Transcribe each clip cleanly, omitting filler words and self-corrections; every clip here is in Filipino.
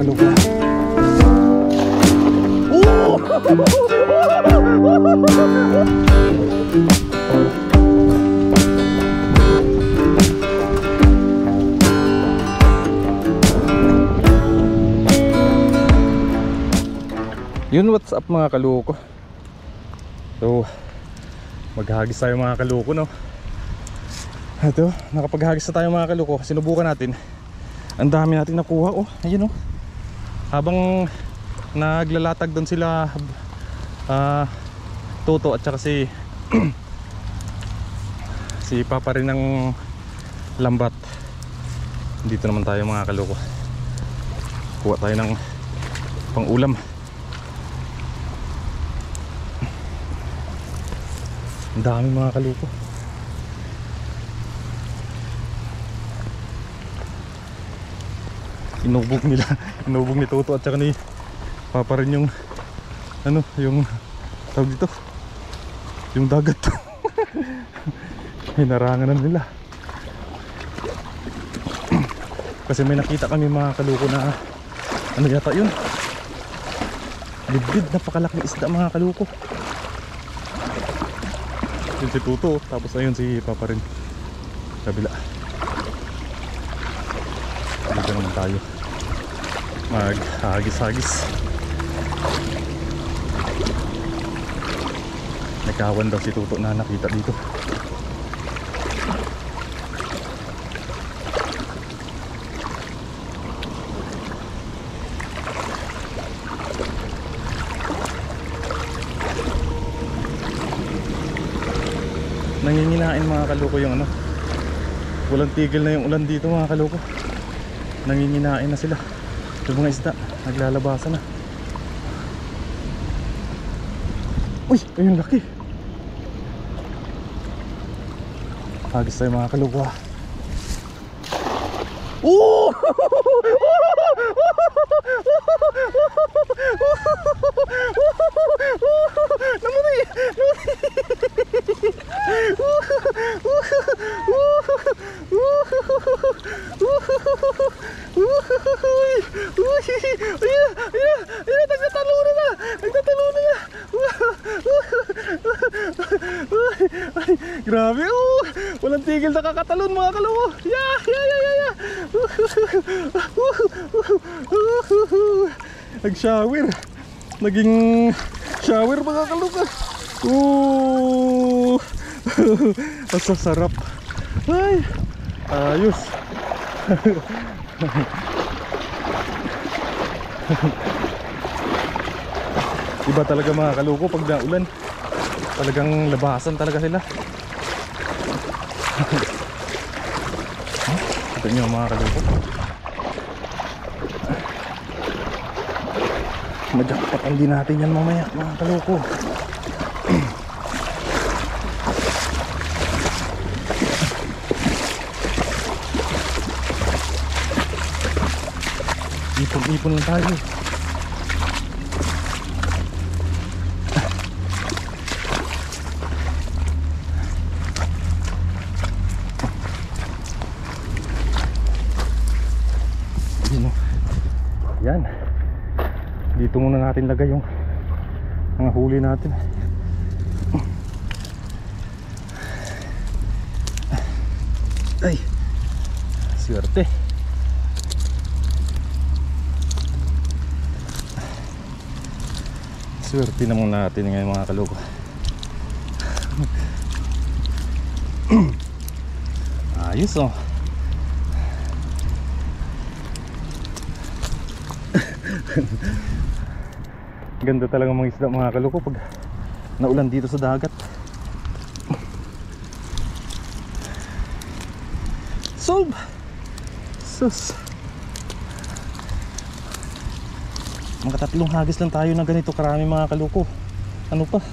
kaluko. Oh! Yun, what's up mga kaluko. So maghagis tayo mga kaluko, no? Ito, nakapaghagis na tayo mga kaluko. Sinubukan natin. Ang dami natin nakuha. Oh, ayun oh. Habang naglalatag doon sila Toto at saka si si Papa rin ng lambat. Dito naman tayo mga kaluko. Kuha tayo ng pang ulam. Ang dami mga kaluko. Inubog nila. Inubog ni Toto at saka ni Papa rin yung ano, yung tawag dito, yung dagat. Hinarangan na nila. Kasi may nakita kami mga kaluko na ano yata yun, bidbid, napakalaking isda mga kaluko. Yun si Toto, tapos ayun si Papa rin kabila. Dito naman tayo maghagis-hagis. Nagkawan daw si Toto na nakita dito. Nanginginain mga kaluko yung ano, walang tigil na yung ulan dito mga kaluko. Nanginginain na sila yung mga isda, naglalabasan na. Uy, ayun laki. Hagis tayo mga kaluko. Oh! Namatay! Nagtatalo na! Grabe, walang tigil na kakatalon mga kalawo. Nag-shower. Naging shower mga kaluka. Masasarap. Ay, ayos. Iba talaga mga kaluko pag naulan. Talagang labasan talaga sila. Ito nyo mga kaluko. Majakpatan din natin yan mamaya mga kaluko. Ipon-ipon lang tayo. Yan. Dito muna natin lagay yung mga huli natin. Ay, swerte. Swerte naman natin ngayon mga kaluko. Ayos oh. Ganda talaga mga isda mga kaluko pag naulan dito sa dagat. Solve! Sus! Mga tatlong hagis lang tayo na ganito karami mga kaluko. Ano pa?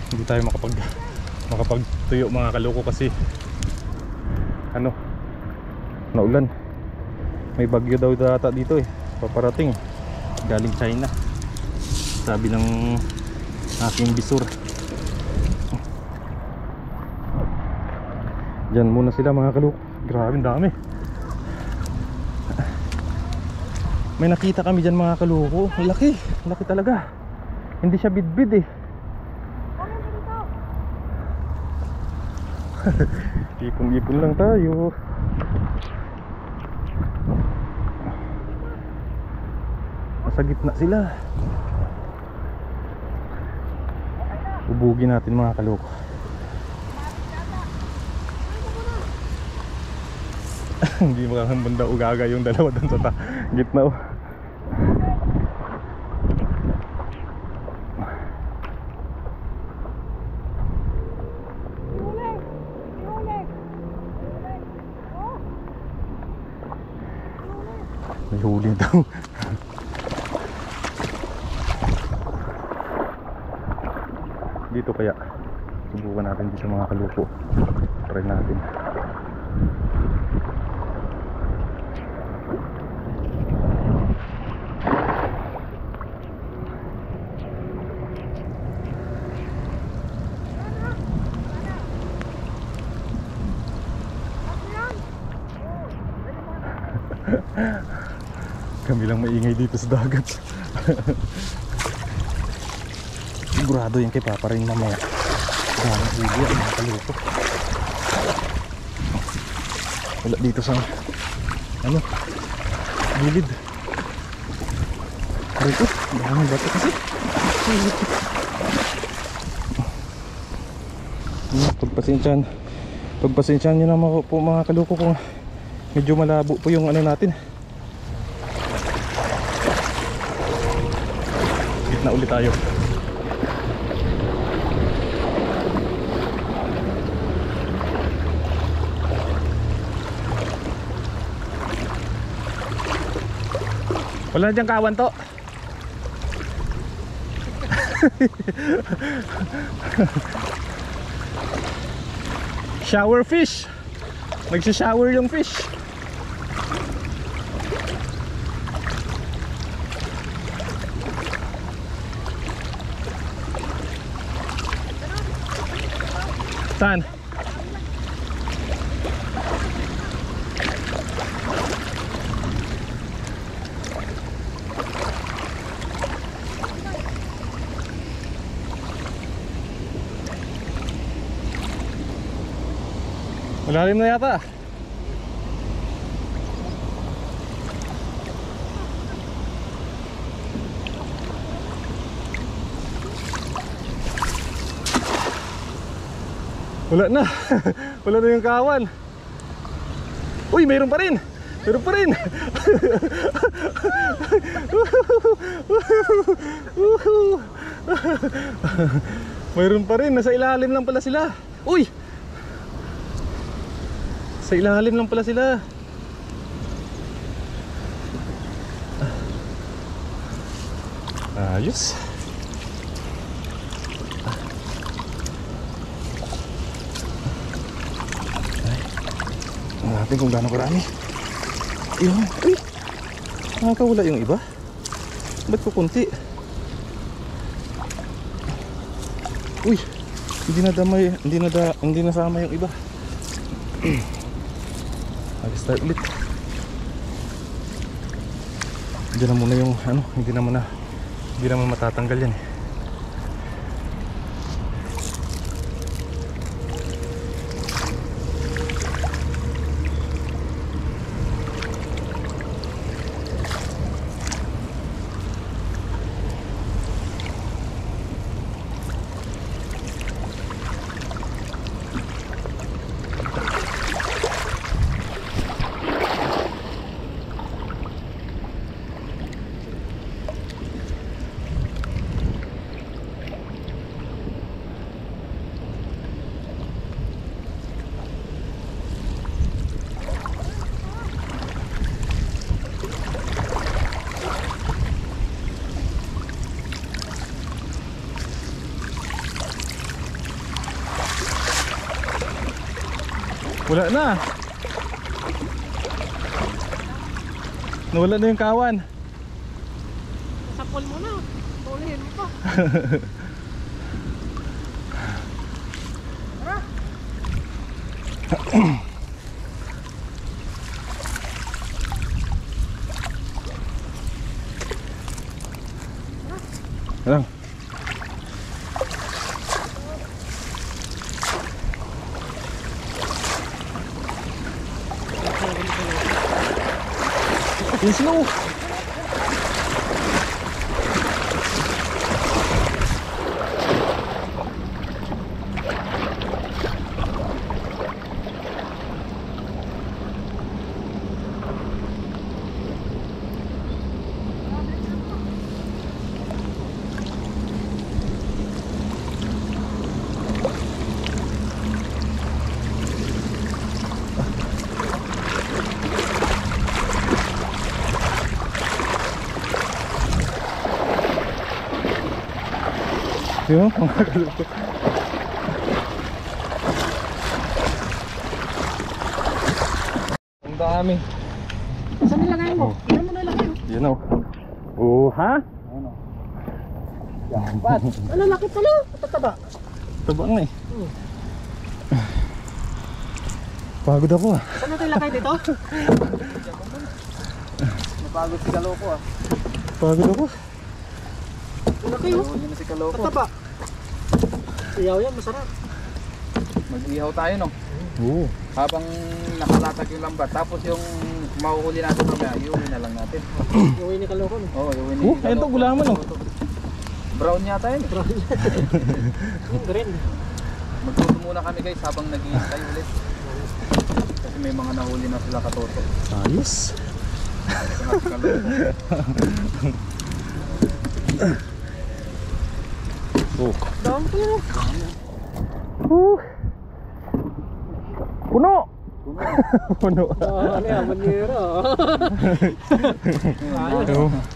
Hindi tayo makapagtuyo mga kaluko kasi ano, naulan. May bagyo daw data dito eh, paparating galing China, sabi ng aking bisur. Diyan muna sila mga kaluk. Grabe dami. May nakita kami dyan mga kaluko. Laki, laki talaga. Hindi siya bidbid eh. Ipon-ipon lang tayo. Nasa gitna sila. Ubugin natin mga kaloko. Hindi makakambanda ugaga yung dalawa doon sa gitna oh. May huli daw. Dito kaya subukan natin dito mga kalupo. Try natin. Kami lang maingay dito sa dagat. Sigurado yung kay Papa rin mamaya. Daming huli ang mga kalupo. Wala dito sa ano, gilid. Rito, daming bato kasi. Pagpasensyahan nyo naman po mga kalupo kung medyo malabo po yung ano natin. Gitna ulit tayo. Wala diyang kawan to. Shower fish. Nagsha-shower yung fish. Saan? Malalim na yata. Wala na. Wala na yung kawan. Uy, mayroon pa rin. Mayroon pa rin. Mayroon pa rin. Nasa ilalim lang pala sila. Uy, sa ilalim lang pala sila. Ayos. Natin kung gaano karami. Ayun. Uy, nakakawala yung iba. Ba't ko kunti? Uy, hindi nasama yung iba. Mag-start ulit. Diyan na muna yung ano, hindi naman matatanggal yan eh. Wala na. Nawala na yung kawan. Sa pool mo na. Tulihin mo pa. Tara. Ano? Yung snow. Yung mga kaluko. Ang dami. Saan nilagay mo? Ilan mo nilagay? Yun o. Oh, ha? Ano? Yapat. Ano, laki pala. Tataba. Taba nga eh. Pagod ako ah. Saan natin ilagay dito? Napagod si Kaloko ah. Pagod ako. Laki oh. Yun na si Kaloko. Tataba. Iyaw yan, masarap. Mag-ihaw tayo no? Oo. Habang nakalatag yung lambat. Tapos yung mahuhuli natin mamaya, iuwi na lang natin. Iuwi ni Kaloko no? Oo, iuwi ni Kaloko. Ito gulaman oh. Brown yata yun. Brown yung green. Magluto muna kami guys habang nag-iintay ulit. Kasi may mga nahuli na sila katoto. Ayos. Oh. Doon po yun. Puno! Puno. Ano yan, manira.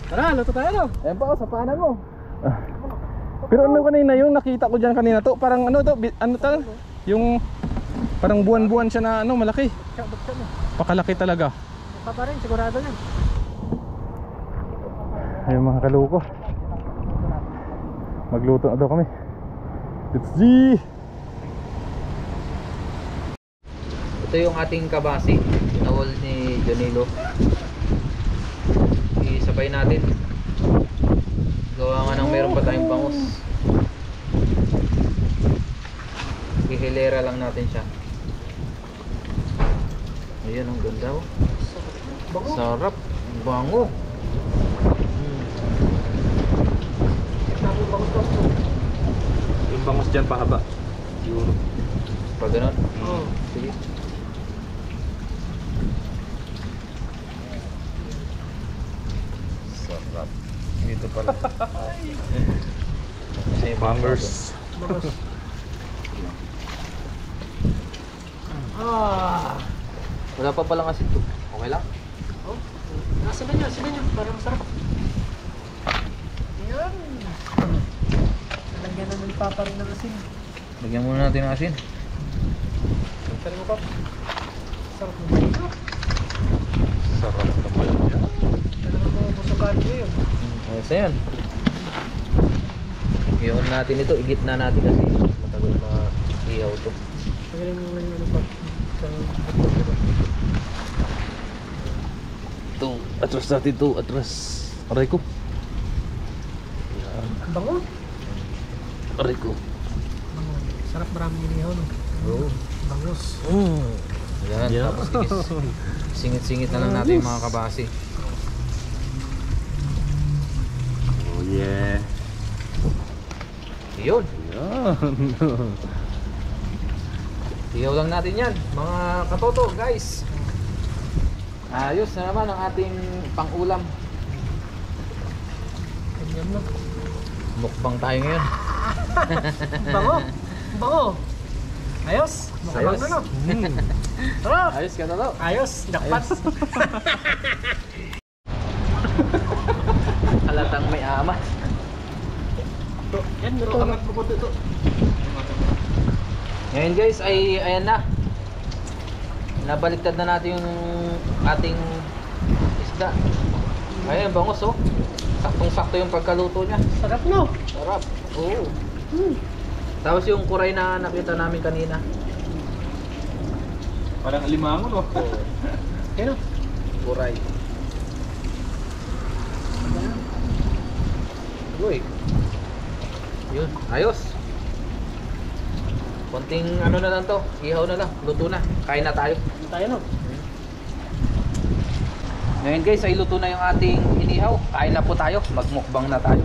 Tara, luto tayo no? Ayan pa sa paanan mo. Pero ano kanina yung nakita ko dyan kanina to? Parang ano to? Ano to? Yung parang buwan-buwan siya na ano, malaki. Pakalaki talaga. Pa pa rin, sigurado yan. Ayun mga kaluko. Magluto na daw kami. Let's see! Ito yung ating kabasi, nawal ni Jonilo. Isabay natin. Gawa nga ng meron pa tayong bangus. Ihilera lang natin siya. Ayan, ang ganda oh. Sarap, bango. Yung bangus dyan pahaba. Siguro. Pag ganun? Oo. Sige. Sarap. Dito pala. Bangers. Wala pa palang asin to. Okay lang? Oh, nasa na nyo, parang masarap. Yan. Lagyan naman papa rin ng asin. Lagyan muna natin ng asin. Sari mo pa. Sarap mo dito. Sarap naman yan. Talagang mga busukan ko yun. Ayos na yan. Iyon natin ito. Igit na natin kasi matagal na ihaw to. Magaling mo lang ano pa. Ito, atras natin ito, atras. Aray ko. Bango. Aray ko. Bango. Sarap maraming inihaw no. Oo. Bangus. Yan. Yeah. Tapos singit-singit na lang natin yung mga kabasi. Oh yeah. Iyon. Yan. Ihaw lang natin yan. Mga katoto guys. Ayos na naman ang ating pang-ulam. Ganyan lang. Mukbang tayo ngayon. Bango. Bango. Ayos. Mukbang Ayos. na no. Tara. Ayos ka na daw. Ayos. Jackpot. Halatang may amat. Yan, meron ka magpupunto ito. Ngayon guys ay ayan na. Nabaliktad na natin yung ating isda. Ayan, bangos oh. Saktong-sakto yung pagkaluto niya. Sarap no? Sarap. Oo. Tapos yung kuray na nakita namin kanina. Parang alimango no? Ano? Kuray. Uy. Yun, ayos. Konting ano na lang to, ihaw na lang, luto na. Kain na tayo. Ano tayo no? Ngayon guys, ay luto na yung ating inihaw. Kain na po tayo, magmukbang na tayo.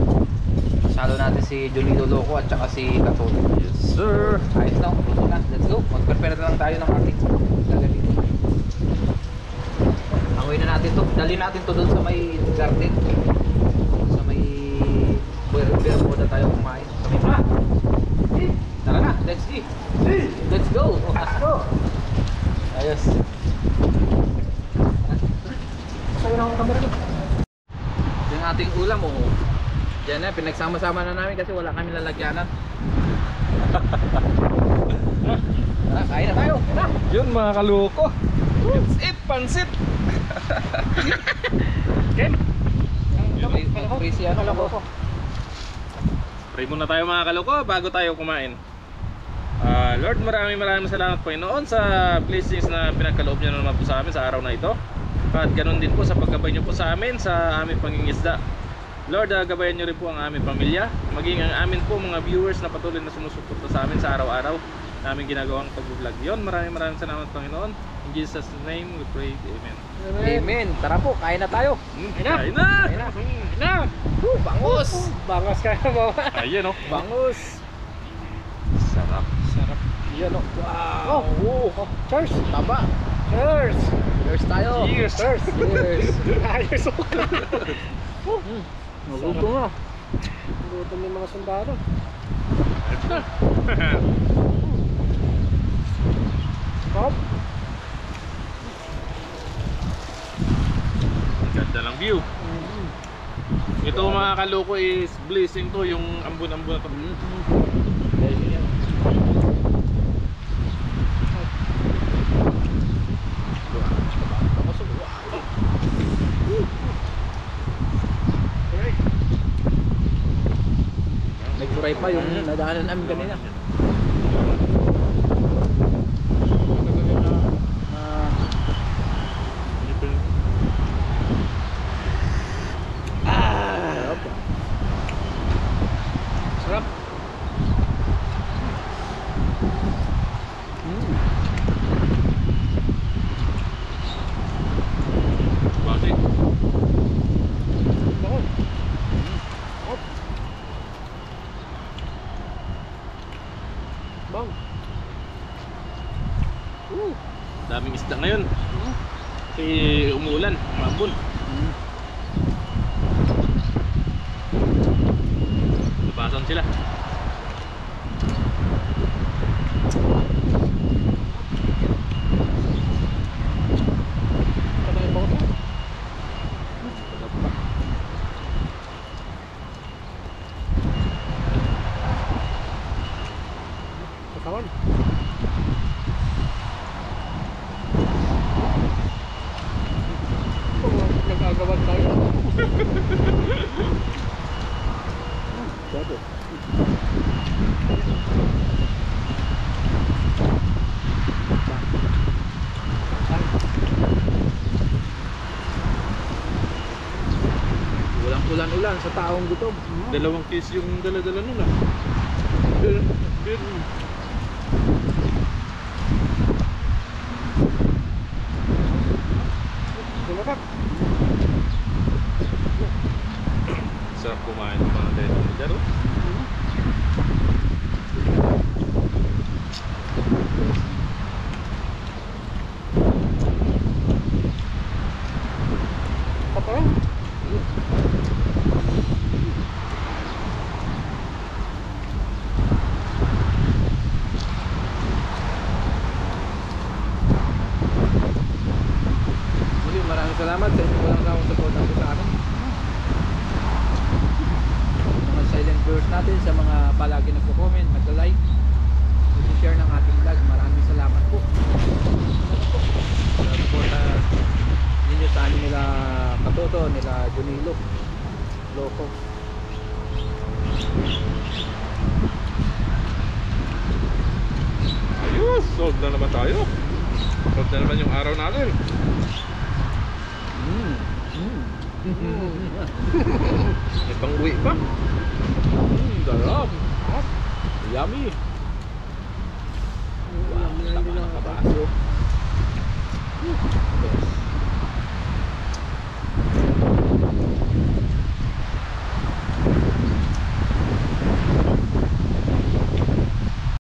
Salo natin si Junito Loco at saka si Katol. Yes sir! Ayos na, luto na. Let's go. Mag-prepare na lang tayo ng ating gagawin. Angoy na natin to. Dali natin to doon sa may garden. Sa may beer muna tayo kumain. Sa may pa. Tara na, let's see. Let's go. Let's go. Ayos. Sa'yo na akong camera no? Yung ating ulam oh. Yan na, pinagsama-sama na namin kasi wala kami lalagyanan. Tara, kain na tayo. Tara. Yun mga kaloko. It's it, pansit! Ken? Crazy ano ko. Pray muna tayo mga kaloko bago tayo kumain. Lord, maraming salamat Panginoon sa blessings na pinagkaloob niyo naman po sa amin sa araw na ito. At ganun din po sa paggabay niyo po sa amin sa aming pangingisda. Lord, gabayan niyo rin po ang aming pamilya, maging ang amin po mga viewers na patuloy na sumusuporta sa amin sa araw-araw namin ginagawang pag-vlog. Yon, maraming salamat Panginoon. In Jesus' name we pray. Amen. Amen. Tara po, kain na tayo. Kain na! Kain na. Kain na! Bangus. Bangas ka na ba? Ayun oh. Bangus. Sarap. Sarap. Yan oh. Wow. Oh, cheers! Taba. Cheers! Cheers tayo. Cheers! Cheers! Cheers. Ayos ako. Magutom na. Gutom yung mga sundalo. Sarap. Ganda ng view. Ito mga kaloko is blessing to, yung ambon-ambon na to. Nagkuray pa yung nadaanan namin kanina. Sarap. Bakit? Bangon. Bang. Daming isda ngayon. Kasi umuulan, umambon. Labasan sila. Patay ba ko? Katawan. Nagagawan tayo. Sabi. Walang ulan-ulan sa taong gutom. Dalawang case yung dala-dala nun ah. Beer. Lumakap. Sarap kumain ng mga dito. Daro. Patay. Muli, maraming salamat sa inyo walang sawang suporta po sa amin. Mga silent viewers natin, sa mga palagi nagko-comment, nagla-like, nag-share ng ating vlog. Maraming salamat po. Sa suporta ninyo sa amin nila Bonilo. Loko. Ayos! Sold na naman tayo. Sold na naman yung araw natin. May pang-uwi pa. Darap. Yummy. Wow, tama na kabaso.